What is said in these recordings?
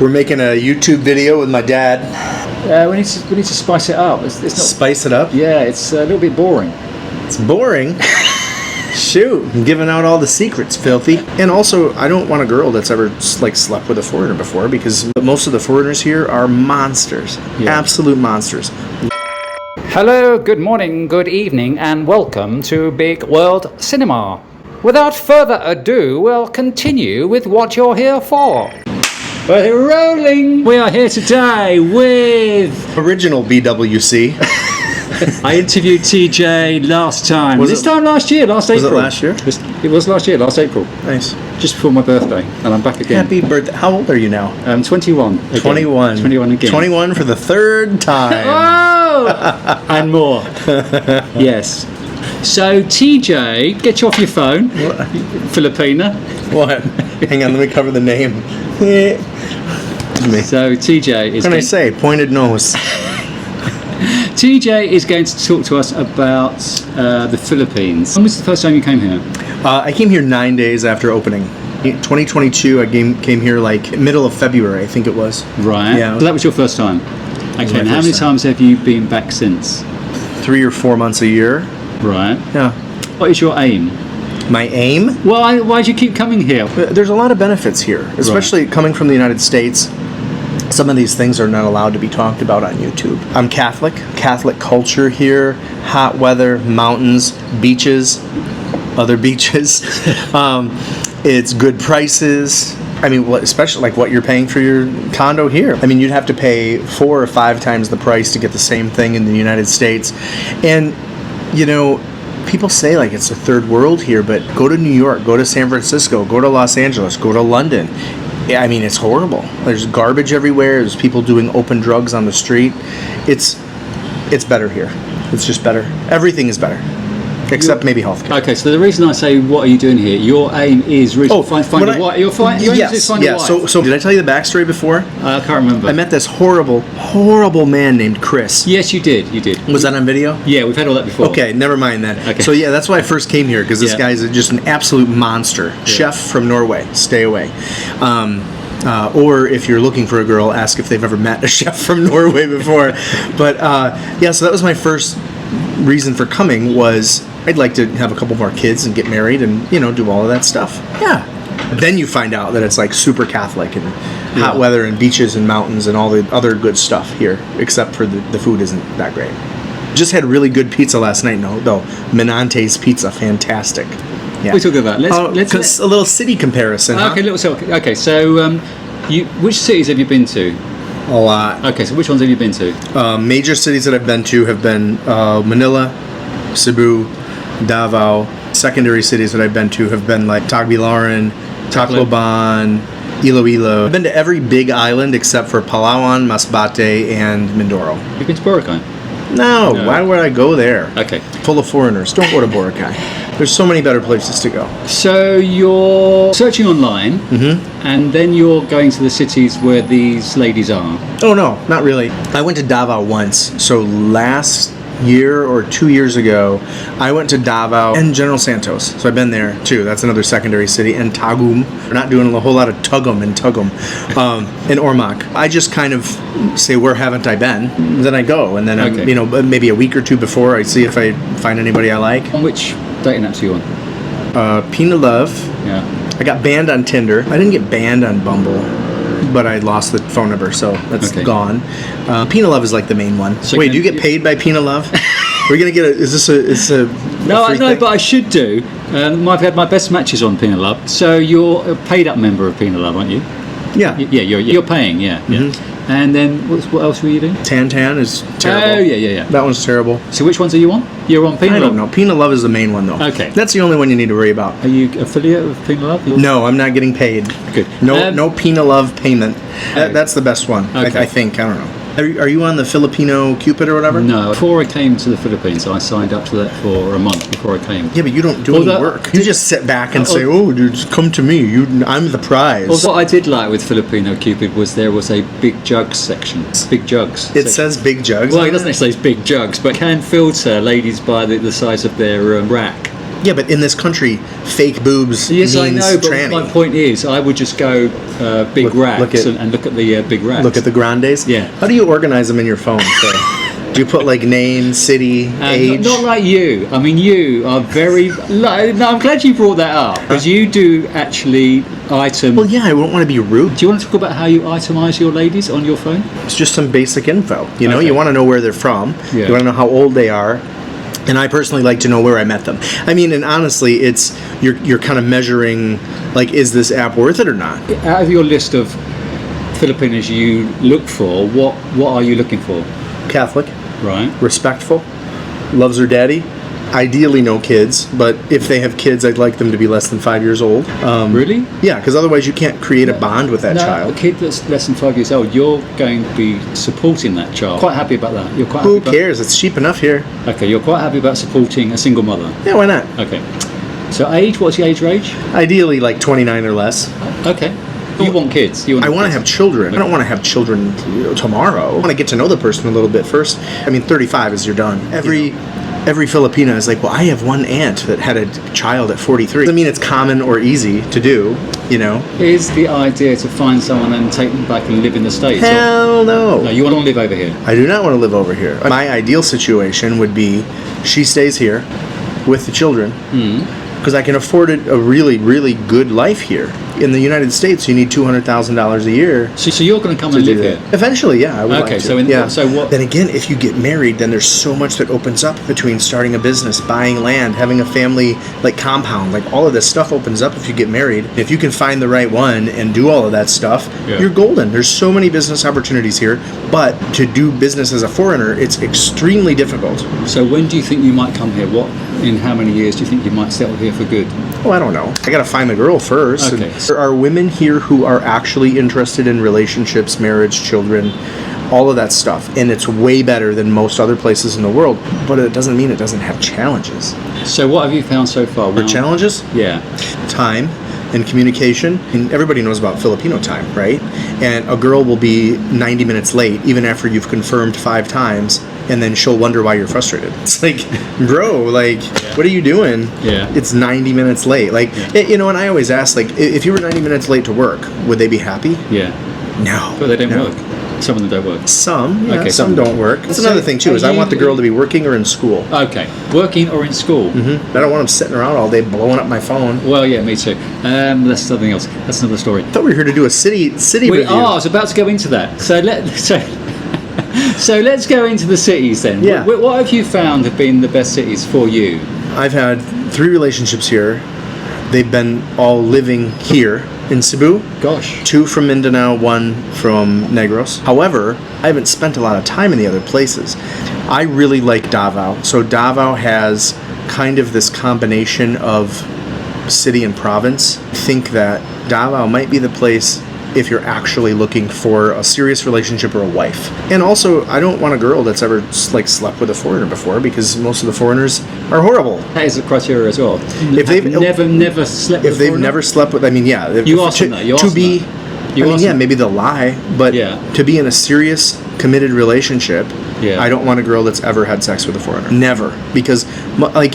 We're making a YouTube video with my dad. We need to spice it up. It's not, Spice it up? Yeah, it's a little bit boring. It's boring? Shoot, I'm giving out all the secrets, filthy. And also, I don't want a girl that's ever slept with a foreigner before, because most of the foreigners here are monsters. Yeah. Absolute monsters. Hello, good morning, good evening, and welcome to Big World Cinema. Without further ado, we'll continue with what you're here for. We're rolling! We are here today with... Original BWC. I interviewed TJ last time. Last April. Was it last year? It was last year, last April. Nice. Just before my birthday, and I'm back again. Happy birthday. How old are you now? 21. Again. 21. 21 again. 21 for the third time. Oh! And more. Yes. So, TJ, get you off your phone. What? Filipina. What? Hang on, let me cover the name. So, TJ is... What can I say? Pointed nose. TJ is going to talk to us about the Philippines. When was the first time you came here? I came here 9 days after opening. 2022, I came here like middle of February, I think it was. Right. Yeah. So that was your first time. Okay. And how many times have you been back since? 3 or 4 months a year. Right. Yeah. What is your aim? My aim? Why do you keep coming here? There's a lot of benefits here, especially coming from the United States. Some of these things are not allowed to be talked about on YouTube. I'm Catholic. Catholic culture here, hot weather, mountains, beaches, other beaches. It's good prices. I mean, especially like what you're paying for your condo here. I mean, you'd have to pay 4 or 5 times the price to get the same thing in the United States. And, you know, people say like it's a third world here, but go to New York, go to San Francisco, go to Los Angeles, go to London. I mean, it's horrible. There's garbage everywhere. There's people doing open drugs on the street. It's better here. It's just better. Everything is better. Except maybe healthcare. Okay, so the reason I say, what are you doing here? Your aim is really to find a wife. You're yes, find a wife. So did I tell you the backstory before? I can't remember. I met this horrible man named Chris. Yes, you did. Was that on video? Yeah, we've had all that before. Okay, never mind that. Okay. So yeah, that's why I first came here, because this guy's just an absolute monster. Yeah. Chef from Norway. Stay away. Or if you're looking for a girl, ask if they've ever met a chef from Norway before. But so that was my first reason for coming, was I'd like to have a couple more kids and get married and, do all of that stuff. Yeah. Then you find out that it's like super Catholic and hot weather and beaches and mountains and all the other good stuff here, except for the food isn't that great. Just had really good pizza last night, though. Menante's pizza, fantastic. Yeah. We're talking about. Let's a little city comparison. Okay, so which cities have you been to? A lot. Okay, so which ones have you been to? Major cities that I've been to have been Manila, Cebu, Davao. Secondary cities that I've been to have been like Tagbilaran, Tacloban, Iloilo. I've been to every big island except for Palawan, Masbate, and Mindoro. You've been to Boracay? No, why would I go there? Okay. Full of foreigners. Don't go to Boracay. There's so many better places to go. So you're searching online, and then you're going to the cities where these ladies are? Oh, no, not really. I went to Davao once. So last year or 2 years ago, I went to Davao and General Santos. So I've been there too. That's another secondary city. And Tagum. We're not doing a whole lot of Tugum and Ormoc. I just kind of say, where haven't I been? Then I go, and then maybe a week or two before, I see if I find anybody I like. On which dating apps are you on? Pina Love. Yeah. I got banned on Tinder. I didn't get banned on Bumble, but I lost the phone number, so that's gone. Pina Love is like the main one. So wait, do you get paid by Pina Love? We're gonna get No, I know, but I should do. I've had my best matches on Pina Love. So you're a paid up member of Pina Love, aren't you? Yeah. Yeah, you're paying. Yeah. And then what else were you doing? Tan is terrible. Oh yeah. That one's terrible. So which ones are you on? You're on Pina Love? I don't know. Pina Love is the main one, though. Okay. That's the only one you need to worry about. Are you affiliate with Pina Love? No, I'm not getting paid. Good. No Pina Love payment. That's the best one, I think. I don't know. Are you on the Filipino Cupid or whatever? No. Before I came to the Philippines, I signed up to that for a month before I came. Yeah, but you don't do any work. You just sit back and say, "Oh, dude, just come to me. I'm the prize." Well, what I did like with Filipino Cupid was there was a big jugs section. Big jugs. It says big jugs. Well, it doesn't actually say big jugs, but can filter ladies by the size of their rack. Yeah, but in this country, fake boobs Yes, I means know, but tranny. my point is, I would just go big racks and look at the big racks. Look at the grandes? Yeah. How do you organize them in your phone? So, do you put like name, city, age? Not like you. I mean, you are very... No, I'm glad you brought that up, because you do actually item... Well, yeah, I won't want to be rude. Do you want to talk about how you itemize your ladies on your phone? It's just some basic info. You know, Okay. you want to know where they're from. Yeah. You want to know how old they are. And I personally like to know where I met them. I mean, and honestly, it's you're kind of measuring, like, is this app worth it or not? Out of your list of Filipinas you look for, what are you looking for? Catholic, Right. respectful, loves her daddy. Ideally, no kids, but if they have kids, I'd like them to be less than 5 years old. Really? Yeah, because otherwise you can't create a bond with that No, child. a kid that's less than 5 years old, you're going to be supporting that child. Quite happy about that. You're quite Who happy cares? It's cheap enough here. Okay, you're quite happy about supporting a single mother. Yeah, why not? Okay. So age, what's the age range? Ideally, like 29 or less. Okay. You want kids. I want to have children. I don't want to have children tomorrow. I want to get to know the person a little bit first. I mean, 35 is you're done. Every Filipina is like, well, I have one aunt that had a child at 43. Doesn't mean it's common or easy to do, you know? Is the idea to find someone and take them back and live in the States? Hell no. No, you want to live over here. I do not want to live over here. My ideal situation would be she stays here with the children because I can afford it a really, really good life here. In the United States, you need $200,000 a year. So you're going to come and do live that. here? Eventually, yeah, I would Okay, like to. so what? Then again, if you get married, then there's so much that opens up between starting a business, buying land, having a family like compound, like all of this stuff opens up if you get married. If you can find the right one and do all of that stuff, you're golden. There's so many business opportunities here, but to do business as a foreigner, it's extremely difficult. So when do you think you might come here? In how many years do you think you might settle here for good? Oh, I don't know. I got to find the girl first. Okay. And there are women here who are actually interested in relationships, marriage, children, all of that stuff. And it's way better than most other places in the world. But it doesn't mean it doesn't have challenges. So what have you found so far? The challenges? Yeah. Time and communication. And everybody knows about Filipino time, right? And a girl will be 90 minutes late even after you've confirmed 5 times. And then she'll wonder why you're frustrated. It's like, bro, like, what are you doing? Yeah. It's 90 minutes late. Like, you know, and I always ask, like, if you were 90 minutes late to work, would they be happy? Yeah. No. But they don't work. Some of them don't work. Some, yeah, Okay, some don't work. That's So another thing, too, is I want the girl to be working or in school. Okay. Working or in school? I don't want them sitting around all day blowing up my phone. Well, yeah, me too. That's something else. That's another story. I thought we were here to do a city review. I was about to go into that. So let's go into the cities then. Yeah. What have you found have been the best cities for you? I've had 3 relationships here. They've been all living here in Cebu. Gosh. 2 from Mindanao, 1 from Negros. However, I haven't spent a lot of time in the other places. I really like Davao. So Davao has kind of this combination of city and province. I think that Davao might be the place if you're actually looking for a serious relationship or a wife. And also, I don't want a girl that's ever like slept with a foreigner before, because most of the foreigners are horrible. That is a criteria as well. If they've never slept with if they've never slept with, I mean, yeah, You ask them that. You ask them that. You I mean, ask yeah, them. maybe they'll lie, but Yeah. to be in a serious, committed relationship, Yeah. I don't want a girl that's ever had sex with a foreigner. Never, because like,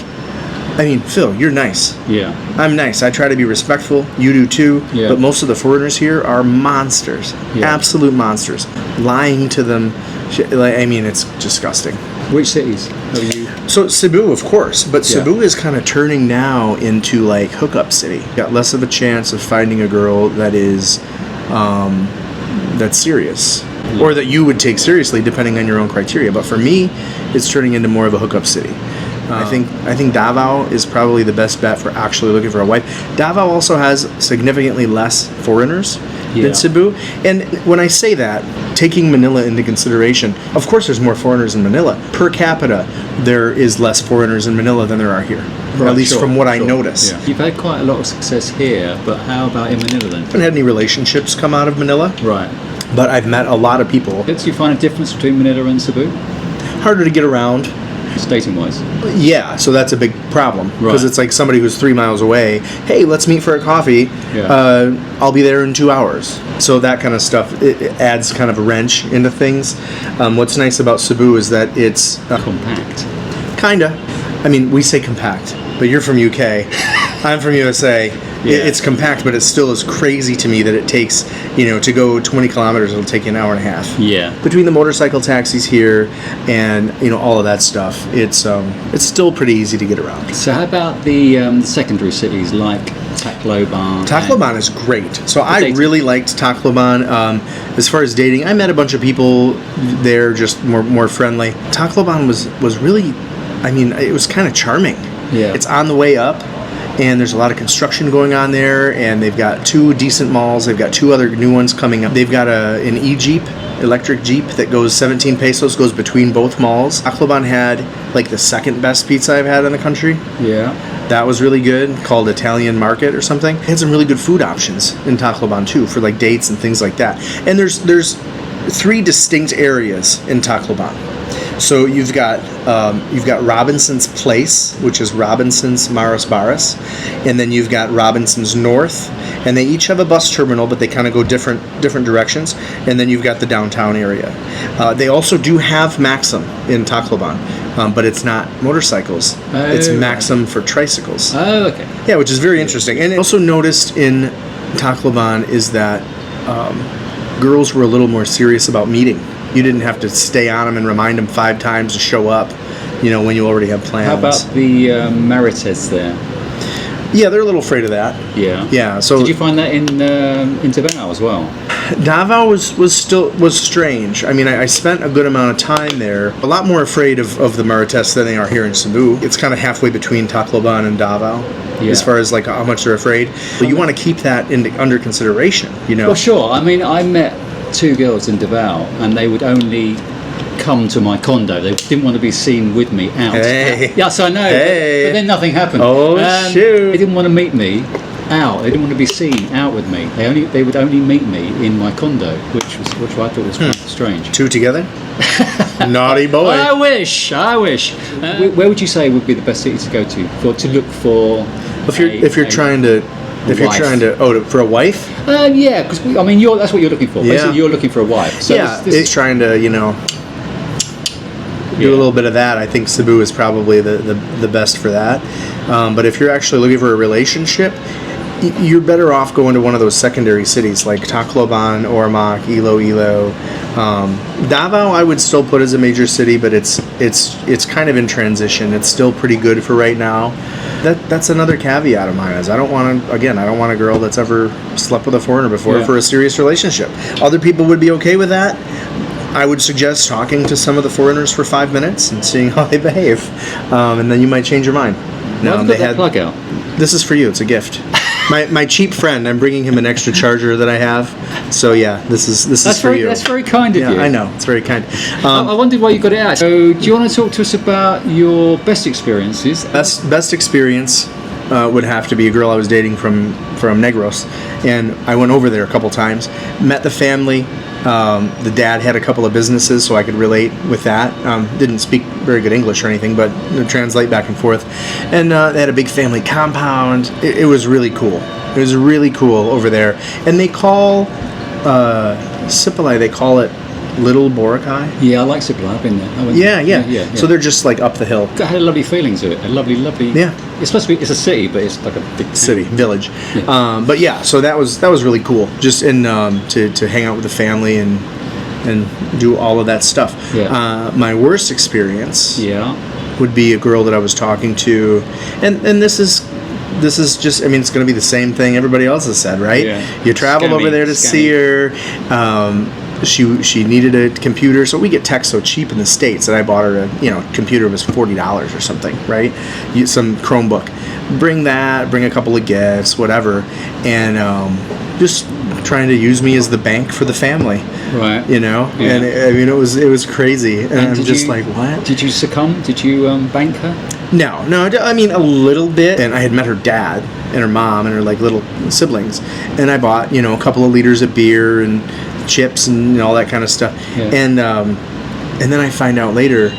I mean, Phil, you're nice. Yeah. I'm nice. I try to be respectful. You do too. Yeah. But most of the foreigners here are monsters. Yeah. Absolute monsters. Lying to them. I mean, it's disgusting. Which cities have you? So Cebu, of course. But Yeah. Cebu is kind of turning now into like hookup city. Got less of a chance of finding a girl that is, that's serious. Yeah. Or that you would take seriously depending on your own criteria. But for me, it's turning into more of a hookup city. I think Davao is probably the best bet for actually looking for a wife. Davao also has significantly less foreigners than Cebu. And when I say that, taking Manila into consideration, of course there's more foreigners in Manila. Per capita, there is less foreigners in Manila than there are here. Right, at least sure, from what I sure. notice. Yeah. You've had quite a lot of success here, but how about in Manila then? I haven't had any relationships come out of Manila, Right. but I've met a lot of people. Do you find a difference between Manila and Cebu, Harder to get around. dating-wise? Yeah, so that's a big problem. Because Right. it's like somebody who's 3 miles away, hey, let's meet for a coffee. Yeah. I'll be there in 2 hours. So that kind of stuff, it adds kind of a wrench into things. What's nice about Cebu is that it's Compact. kinda. I mean, we say compact. but you're from UK. I'm from USA. Yeah. It's compact, but it still is crazy to me that it takes, to go 20 kilometers, it'll take you an hour and a half. Yeah. Between the motorcycle taxis here and, all of that stuff, it's still pretty easy to get around. So how about the secondary cities like Tacloban? Tacloban is great. So I really liked Tacloban. As far as dating, I met a bunch of people there, just more friendly. Tacloban was really, it was kind of charming. Yeah. It's on the way up, and there's a lot of construction going on there, and they've got 2 decent malls. They've got 2 other new ones coming up. They've got an e-Jeep, electric Jeep, that goes 17 pesos, goes between both malls. Tacloban had like the second best pizza I've had in the country. Yeah. That was really good, called Italian Market or something. They had some really good food options in Tacloban too, for like dates and things like that. And there's 3 distinct areas in Tacloban. So you've got Robinson's Place, which is Robinson's Maris Barras, and then you've got Robinson's North, and they each have a bus terminal, but they kind of go different directions. And then you've got the downtown area. They also do have Maxim in Tacloban, but it's not motorcycles. It's Maxim for tricycles. Oh, okay. Yeah, which is very interesting. And I also noticed in Tacloban is that girls were a little more serious about meeting. You didn't have to stay on them and remind them 5 times to show up, when you already have plans. How about the Marites there? Yeah, they're a little afraid of that. Yeah. Yeah. So did you find that in Davao as well? Davao was strange. I spent a good amount of time there. A lot more afraid of the Marites than they are here in Cebu. It's kind of halfway between Tacloban and Davao, as far as like how much they're afraid. But you want to keep that under consideration. Well, sure. I met 2 girls in Davao, and they would only come to my condo. They didn't want to be seen with me out. Hey. Yes, I know. Hey. But then nothing happened. Oh, shoot. They didn't want to meet me out. They didn't want to be seen out with me. They would only meet me in my condo, which I thought was quite strange. 2 together? Naughty boy. I wish. Where would you say would be the best city to go to look for? If you're trying to for a wife? Yeah, because that's what you're looking for. Yeah. Basically, you're looking for a wife. So yeah, it's trying to do a little bit of that. I think Cebu is probably the best for that. But if you're actually looking for a relationship, you're better off going to one of those secondary cities like Tacloban, Ormoc, Iloilo. Davao I would still put as a major city, but it's kind of in transition. It's still pretty good for right now. That's another caveat of mine is I don't want a girl that's ever slept with a foreigner before for a serious relationship. Other people would be okay with that. I would suggest talking to some of the foreigners for 5 minutes and seeing how they behave, and then you might change your mind. No, they had plug out. This is for you. It's a gift. My cheap friend. I'm bringing him an extra charger that I have. So yeah, this is for you. That's very kind of you. Yeah, I know. It's very kind. I wondered why you got it out. So do you want to talk to us about your best experiences? Best experience would have to be a girl I was dating from Negros, and I went over there a couple times. Met the family. The dad had a couple of businesses, so I could relate with that. Didn't speak very good English or anything, but translate back and forth. And they had a big family compound. It was really cool. It was really cool over there. And they call Sipalai, they call it Little Boracay. Yeah, I like Sipalai. I've been there. Yeah. So they're just like up the hill. I had a lovely feeling to it. A lovely. Yeah. It's supposed to be. It's a city, but it's like a big city, village. Yeah. But yeah, so that was really cool. Just to hang out with the family and do all of that stuff. Yeah. My worst experience. Would be a girl that I was talking to, and this is just, it's going to be the same thing everybody else has said, right? Yeah. You traveled over there to see her. She needed a computer, so we get tech so cheap in the States that I bought her a computer was $40 or something, right? Some Chromebook. Bring a couple of gifts, whatever, and just trying to use me as the bank for the family, right? And it was crazy, and I'm just like, what? Did you succumb? Did you bank her? No, a little bit. And I had met her dad and her mom and her like little siblings, and I bought a couple of liters of beer and chips and all that kind of stuff. Yeah. And then I find out later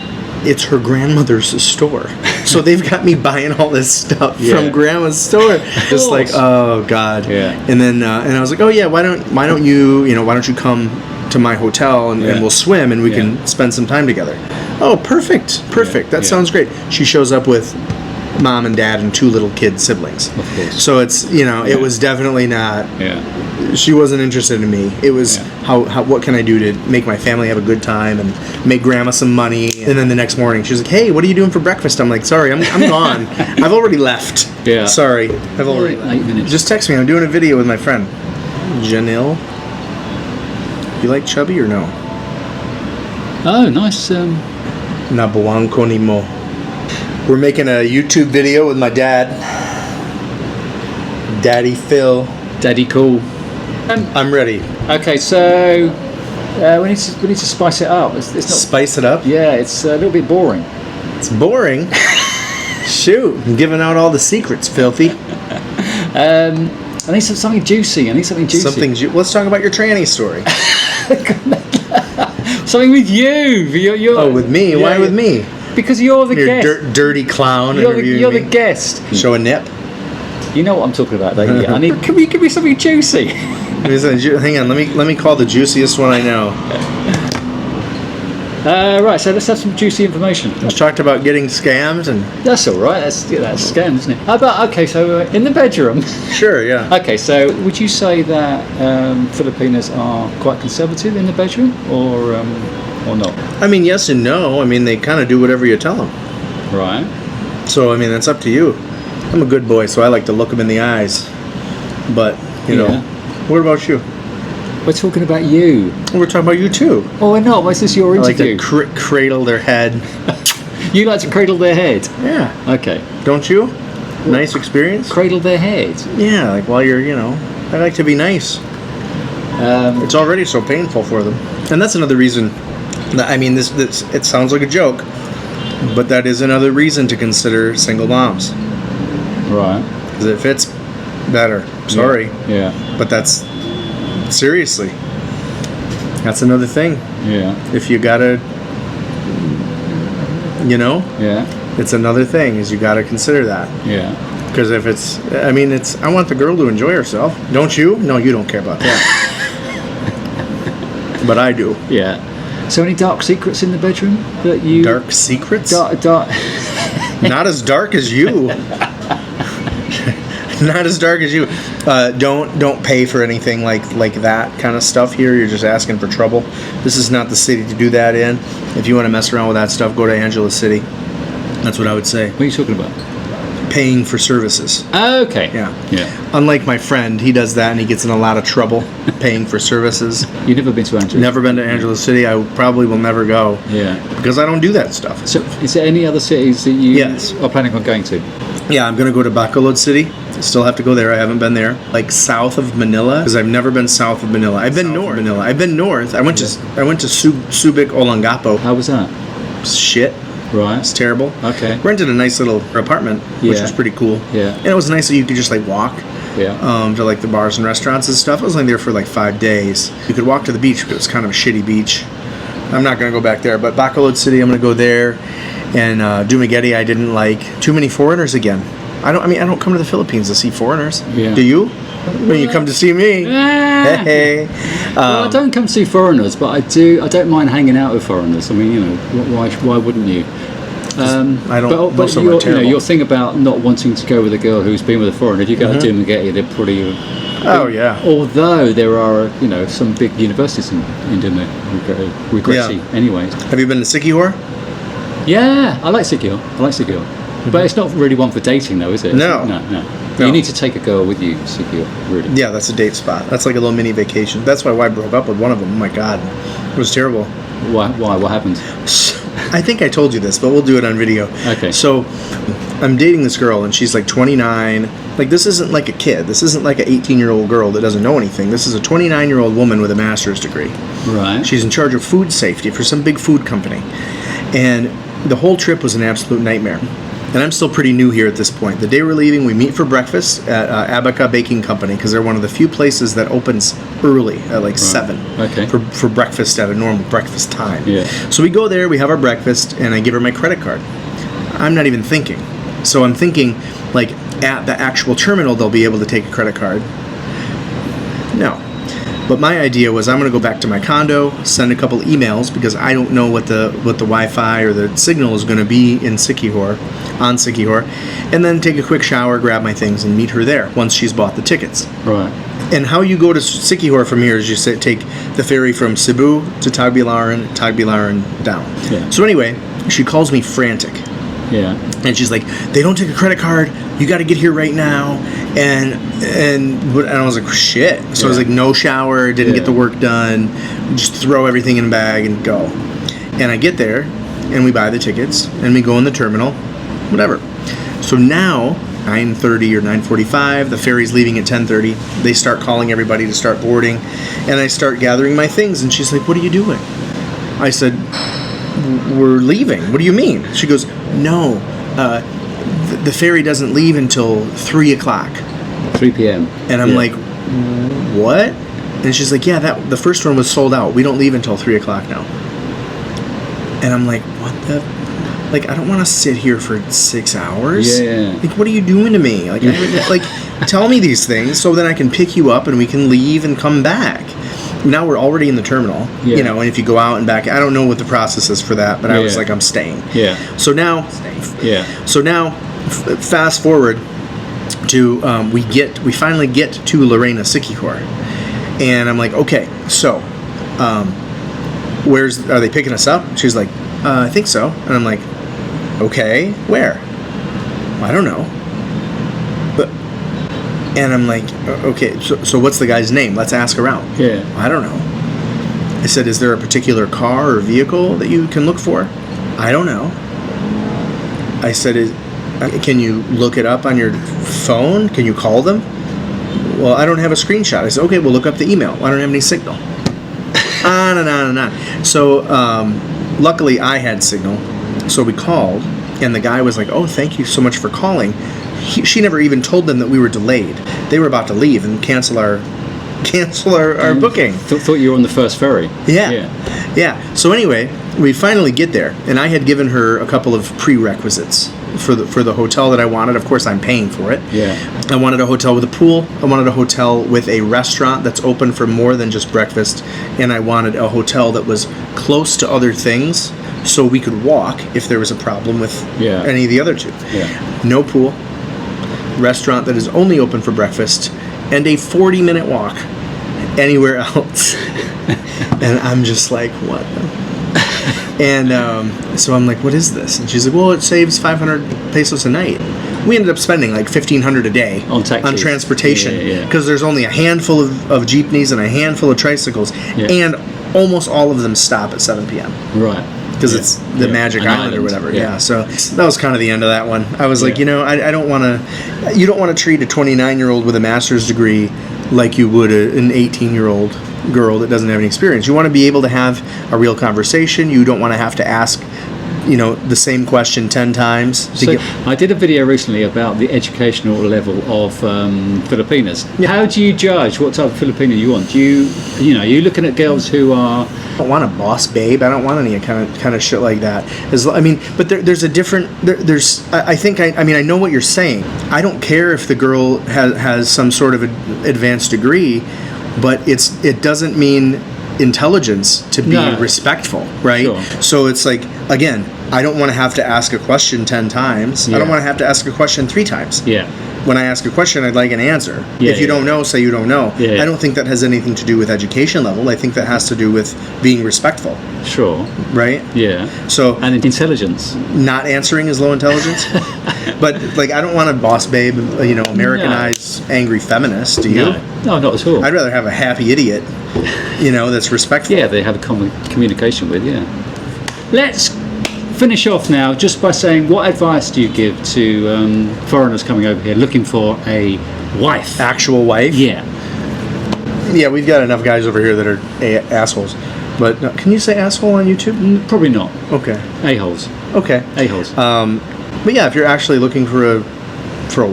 it's her grandmother's store. So they've got me buying all this stuff from grandma's store. Just like, oh God. Yeah. And then and I was like, oh yeah, why don't you come to my hotel and we'll swim and we can spend some time together. Oh, perfect. That sounds great. She shows up with mom and dad and 2 little kid siblings. Of course. So it's, it was definitely not, Yeah. she wasn't interested in me. It was what can I do to make my family have a good time and make grandma some money. And then the next morning she was like, hey, what are you doing for breakfast? I'm like, sorry, I'm gone. I've already left. Yeah. Sorry. I've already 8 minutes. Just text me. I'm doing a video with my friend. Janelle. You like chubby or no? Oh, nice. Nabuang Konimo. We're making a YouTube video with my dad. Daddy Phil. Daddy cool. I'm ready. Okay, so we need to spice it up. It's not. Spice it up? Yeah, it's a little bit boring. It's boring. Shoot, I'm giving out all the secrets, filthy. I need something juicy. Let's talk about your tranny story. Something with you. You're, with me? Yeah, Why with me? Because you're the You're guest. dirty clown. You're the guest. Show a nip. You know what I'm talking about, don't you? Can you give me something juicy? Hang on, let me call the juiciest one I know. Right, so let's have some juicy information. Just talked about getting scammed and... That's all right. That's scam, isn't it? How about, okay, so in the bedroom. Sure, yeah. Okay, so would you say that Filipinas are quite conservative in the bedroom, or not? I mean, yes and no. I mean, they kind of do whatever you tell them. Right. So, I mean, that's up to you. I'm a good boy, so I like to look them in the eyes. But, you know, what about you? We're talking about you. We're talking about you too. Oh, we're not. What's this your interview? I like to cradle their head. You like to cradle their head? Yeah. Okay. Don't you? Nice experience? Cradle their head? Yeah, like while you're, I like to be nice. It's already so painful for them. And that's another reason, this it sounds like a joke, but that is another reason to consider single moms. Right. Because it fits better. Sorry. Yeah. But that's, seriously, that's another thing. Yeah. If you gotta, Yeah. it's another thing, is you gotta consider that. Yeah. Because if it's, I want the girl to enjoy herself. Don't you? No, you don't care about that. But I do. Yeah. So any dark secrets in the bedroom that you... Dark secrets? Dark. Not as dark as you. Not as dark as you. Don't pay for anything like that kind of stuff here. You're just asking for trouble. This is not the city to do that in. If you want to mess around with that stuff, go to Angeles City. That's what I would say. What are you talking about? Paying for services. Okay. Yeah. Yeah. Unlike my friend, he does that and he gets in a lot of trouble paying for services. You've never been to Angeles? Never been to Angeles City. I probably will never go. Yeah. Because I don't do that stuff. So, is there any other cities that you Yes. are planning on going to? Yeah, I'm going to go to Bacolod City. Still have to go there. I haven't been there. Like south of Manila, because I've never been south of Manila. I've been north. Manila. I've been north. I went to Subic, Olongapo. How was that? Shit. Right. It's terrible. Okay. Rented a nice little apartment, which Yeah. was pretty cool. Yeah. And it was nice that you could just like walk Yeah. to like the bars and restaurants and stuff. I was only there for like 5 days. You could walk to the beach, but it was kind of a shitty beach. I'm not going to go back there. But Bacolod City, I'm going to go there. And Dumaguete, I didn't like. Too many foreigners again. I don't come to the Philippines to see foreigners. Yeah. Do you? When you come to see me. Hey. Well, I don't come to see foreigners, but I do. I don't mind hanging out with foreigners. I mean, why wouldn't you? I don't. But most of them are terrible. your thing about not wanting to go with a girl who's been with a foreigner. If you go to Dumaguete, they're probably. Oh yeah. Although there are some big universities in Dumaguete, anyways. Have you been to Sikihor? Yeah, I like Sikihor. But it's not really one for dating, though, is it? No. No. No. You need to take a girl with you, Sikihor, really. Yeah, that's a date spot. That's like a little mini vacation. That's why I broke up with one of them. Oh my god, it was terrible. Why? What happened? I think I told you this, but we'll do it on video. Okay. So, I'm dating this girl, and she's like 29. Like, this isn't like a kid. This isn't like an 18-year-old girl that doesn't know anything. This is a 29-year-old woman with a master's degree. Right. She's in charge of food safety for some big food company. And the whole trip was an absolute nightmare. And I'm still pretty new here at this point. The day we're leaving, we meet for breakfast at Abaca Baking Company, because they're one of the few places that opens early at like 7 Okay. for breakfast at a normal breakfast time. Yeah. So we go there, we have our breakfast, and I give her my credit card. I'm not even thinking. So I'm thinking, like, at the actual terminal, they'll be able to take a credit card. No. But my idea was I'm going to go back to my condo, send a couple emails because I don't know what the Wi-Fi or the signal is going to be in Siquijor, and then take a quick shower, grab my things, and meet her there once she's bought the tickets. Right. And how you go to Siquijor from here is you take the ferry from Cebu to Tagbilaran down. Yeah. So anyway, she calls me frantic. Yeah. And she's like, they don't take a credit card. You got to get here right now. And I was like, shit. So I was like, no shower, didn't get the work done. Just throw everything in a bag and go. And I get there, and we buy the tickets, and we go in the terminal, whatever. So now, 9:30 or 9:45, the ferry's leaving at 10:30. They start calling everybody to start boarding. And I start gathering my things, and she's like, what are you doing? I said, we're leaving. What do you mean? She goes, no, the ferry doesn't leave until 3 o'clock. 3 p.m. And I'm like, what? And she's like, yeah, the first one was sold out. We don't leave until 3 o'clock now. And I'm like, what the? Like, I don't want to sit here for 6 hours. Yeah. Like, what are you doing to me? Like, tell me these things so then I can pick you up and we can leave and come back. Now we're already in the terminal, you know, and if you go out and back, I don't know what the process is for that, but I was like, I'm staying. Yeah. So now, fast forward to we finally get to Lorena Siquijor, and I'm like, okay, so are they picking us up? She's like, I think so, and I'm like, okay, where? I don't know. And I'm like, okay, so what's the guy's name? Let's ask around. Yeah. I don't know. I said, is there a particular car or vehicle that you can look for? I don't know. I said, can you look it up on your phone? Can you call them? Well, I don't have a screenshot. I said, okay, well, look up the email. I don't have any signal. On and on and on. So luckily I had signal. So we called, and the guy was like, oh, thank you so much for calling. She never even told them that we were delayed. They were about to leave and cancel our booking. Thought you were on the first ferry. Yeah. So anyway, we finally get there, and I had given her a couple of prerequisites for the hotel that I wanted. Of course, I'm paying for it. Yeah. I wanted a hotel with a pool. I wanted a hotel with a restaurant that's open for more than just breakfast, and I wanted a hotel that was close to other things so we could walk if there was a problem with any of the other two. Yeah. No pool. Restaurant that is only open for breakfast, and a 40-minute walk anywhere else. And I'm just like, what? And so I'm like, what is this? And she's like, well, it saves 500 pesos a night. We ended up spending like 1,500 a day on transportation because there's only a handful of jeepneys and a handful of tricycles, and almost all of them stop at 7 p.m. Right. Because it's the Magic Island or whatever. Yeah. So that was kind of the end of that one. I was like, I don't want to. You don't want to treat a 29-year-old with a master's degree like you would an 18-year-old girl that doesn't have any experience. You want to be able to have a real conversation. You don't want to have to ask, the same question 10 times. I did a video recently about the educational level of Filipinas. Yeah. How do you judge what type of Filipina you want? Are you looking at girls who are... I don't want a boss babe. I don't want any kind of shit like that. But there's a different... I know what you're saying. I don't care if the girl has some sort of advanced degree, but it doesn't mean intelligence to be respectful, right? Sure. So it's like, again, I don't want to have to ask a question 10 times. I don't want to have to ask a question 3 times. Yeah. When I ask a question, I'd like an answer. If you don't know, say you don't know. I don't think that has anything to do with education level. I think that has to do with being respectful. Sure. Right? Yeah. So and intelligence. Not answering is low intelligence. But I don't want a boss babe, Americanized angry feminist. Do you? No, not at all. I'd rather have a happy idiot, that's respectful. Yeah, they have a common communication with. Yeah. Let's finish off now just by saying, what advice do you give to foreigners coming over here looking for a wife? Actual wife? Yeah. Yeah, we've got enough guys over here that are assholes. But can you say asshole on YouTube? Probably not. Okay. A-holes. Okay. A-holes. But yeah, if you're actually looking for a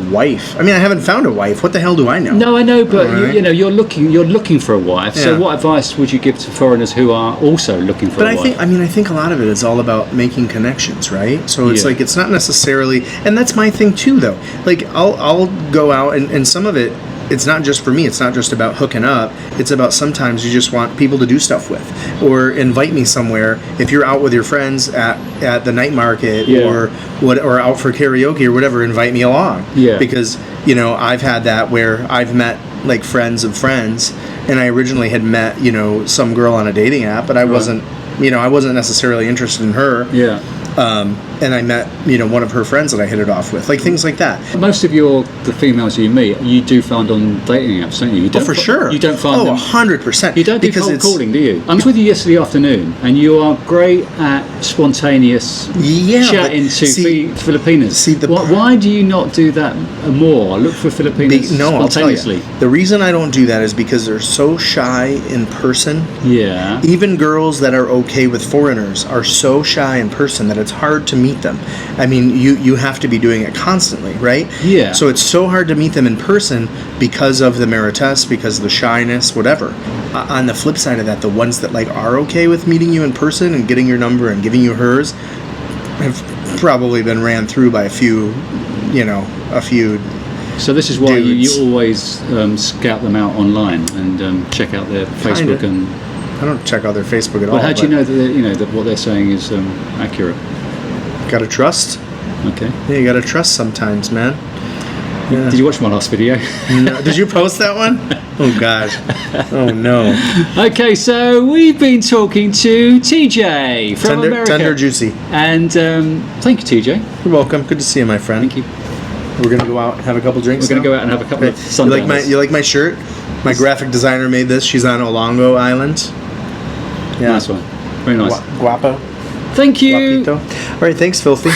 wife, I haven't found a wife. What the hell do I know? No, I know, but you're looking for a wife. Yeah. So what advice would you give to foreigners who are also looking for a wife? I think a lot of it is all about making connections, right? So it's it's not necessarily, and that's my thing too, though. Like I'll go out and some of it, it's not just for me. It's not just about hooking up. It's about sometimes you just want people to do stuff with, or invite me somewhere. If you're out with your friends at the night market or out for karaoke or whatever, invite me along. Yeah. Because I've had that where I've met like friends of friends, and I originally had met some girl on a dating app, but I wasn't necessarily interested in her. Yeah. And I met, one of her friends that I hit it off with, like things like that. Most of the females you meet, you do find on dating apps, don't you? You don't For sure. You don't find them. 100%. You don't do cold calling, do you? I was with you yesterday afternoon, and you are great at spontaneous chatting to Filipinas. Why do you not do that more? Look for Filipinas spontaneously. I'll tell you. The reason I don't do that is because they're so shy in person. Yeah. Even girls that are okay with foreigners are so shy in person that it's hard to meet them. I mean, you have to be doing it constantly, right? Yeah. So it's so hard to meet them in person because of the maritas, because of the shyness, whatever. On the flip side of that, the ones that like are okay with meeting you in person and getting your number and giving you hers have probably been ran through by a few. So this is why you dudes. always scout them out online and check out their Facebook. Kinda. I don't check out their Facebook at all. But how do you know that what they're saying is accurate? Gotta trust. Okay. Yeah, you gotta trust sometimes, man. Yeah. Did you watch my last video? No. Did you post that one? Oh gosh. Oh no. Okay, so we've been talking to TJ from America. Tender juicy. And thank you, TJ. You're welcome. Good to see you, my friend. Thank you. We're gonna go out and have a couple drinks. We're gonna go out and have a couple of sundowns. You like my shirt? My graphic designer made this. She's on Olongo Island. Yeah. Nice one. Very nice. Guapo. Thank you. Guapito. All right, thanks, Filthy.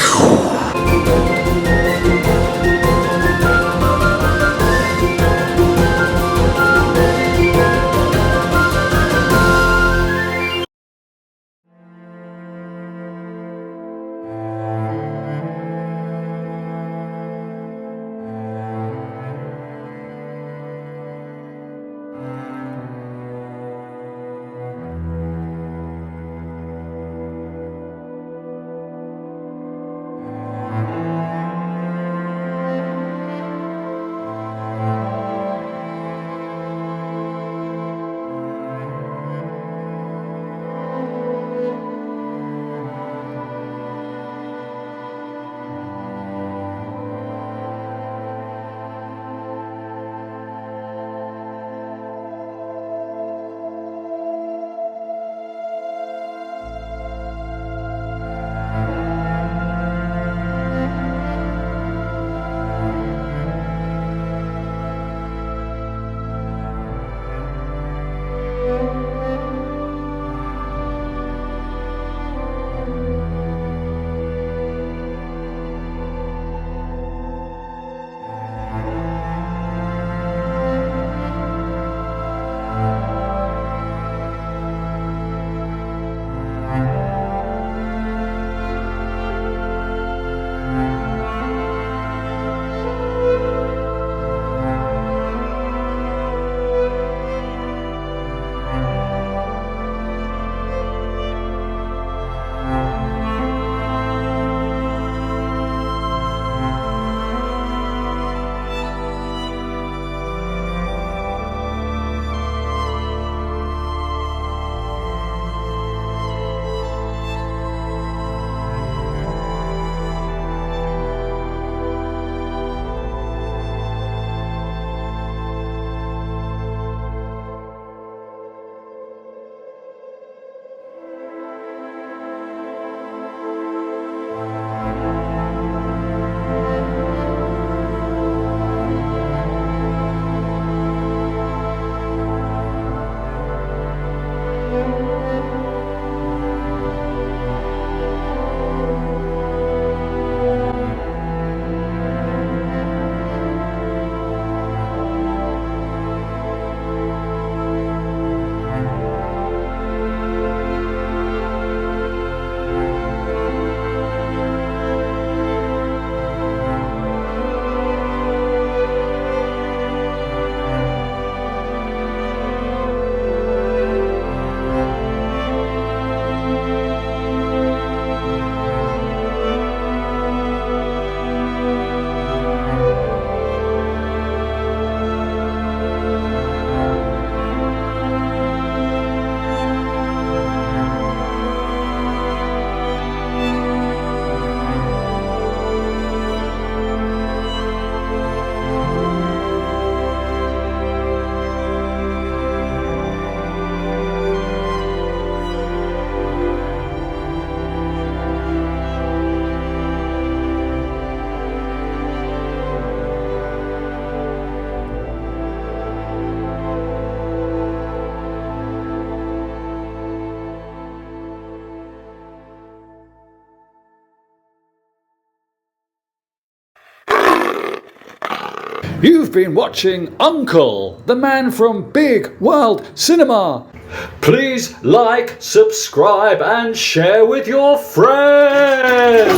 You've been watching Uncle, the man from Big World Cinema. Please like, subscribe and share with your friends.